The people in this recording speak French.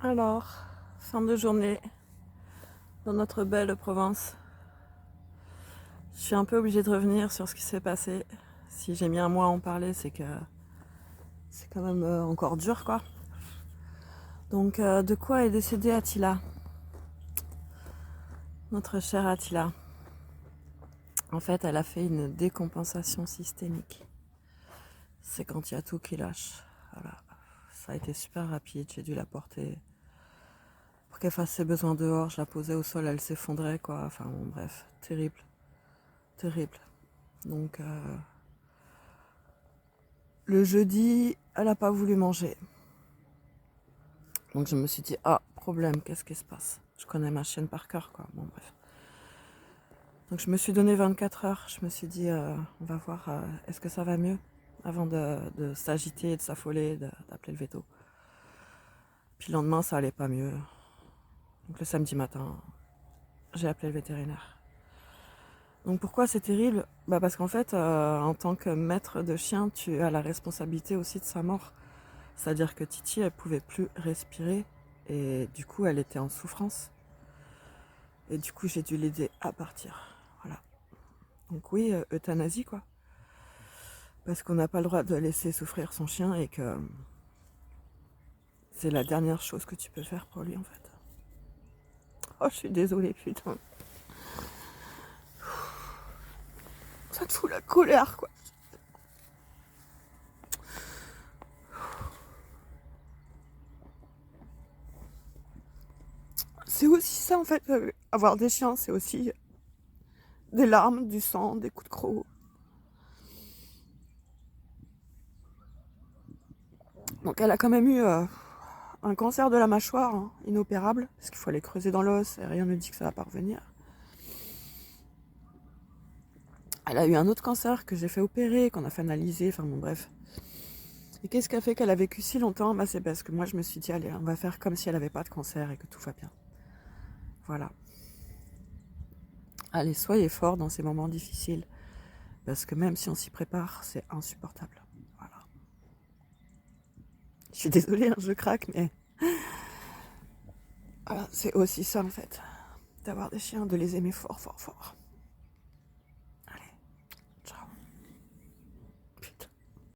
Alors, fin de journée dans notre belle Provence. Je suis un peu obligée de revenir sur ce qui s'est passé. Si j'ai mis un mois à en parler, c'est que c'est quand même encore dur, quoi. Donc, de quoi est décédé Attila? Notre chère Attila. En fait, elle a fait une décompensation systémique. C'est quand il y a tout qui lâche. Voilà. Ça a été super rapide. J'ai dû la porter pour qu'elle fasse ses besoins dehors. Je la posais au sol, elle s'effondrait, quoi. Enfin, bon, bref, terrible. Terrible. Donc, le jeudi, elle n'a pas voulu manger. Donc, je me suis dit, ah, problème, qu'est-ce qui se passe? Je connais ma chienne par cœur, quoi. Bon, bref. Donc, je me suis donné 24 heures. Je me suis dit, on va voir, est-ce que ça va mieux? Avant de s'agiter, de s'affoler, d'appeler le veto. Puis le lendemain, ça allait pas mieux. Donc, le samedi matin, j'ai appelé le vétérinaire. Donc pourquoi c'est terrible? Parce qu'en fait, en tant que maître de chien, tu as la responsabilité aussi de sa mort. C'est-à-dire que Titi, elle pouvait plus respirer et du coup, elle était en souffrance. Et du coup, j'ai dû l'aider à partir. Voilà. Donc oui, euthanasie, quoi. Parce qu'on n'a pas le droit de laisser souffrir son chien et que c'est la dernière chose que tu peux faire pour lui, en fait. Oh, je suis désolée, putain. Ça te fout la colère, quoi. C'est aussi ça, en fait. Avoir des chiens, c'est aussi des larmes, du sang, des coups de croc. Donc elle a quand même eu un cancer de la mâchoire, hein, inopérable, parce qu'il faut aller creuser dans l'os et rien ne dit que ça va pas revenir. Elle a eu un autre cancer que j'ai fait opérer, qu'on a fait analyser, enfin bon bref. Et qu'est-ce qui a fait qu'elle a vécu si longtemps? C'est parce que moi je me suis dit, allez, on va faire comme si elle n'avait pas de cancer et que tout va bien. Voilà. Allez, soyez forts dans ces moments difficiles, parce que même si on s'y prépare, c'est insupportable. Voilà. Je suis désolée, hein, je craque, mais voilà, c'est aussi ça en fait. D'avoir des chiens, de les aimer fort, fort, fort.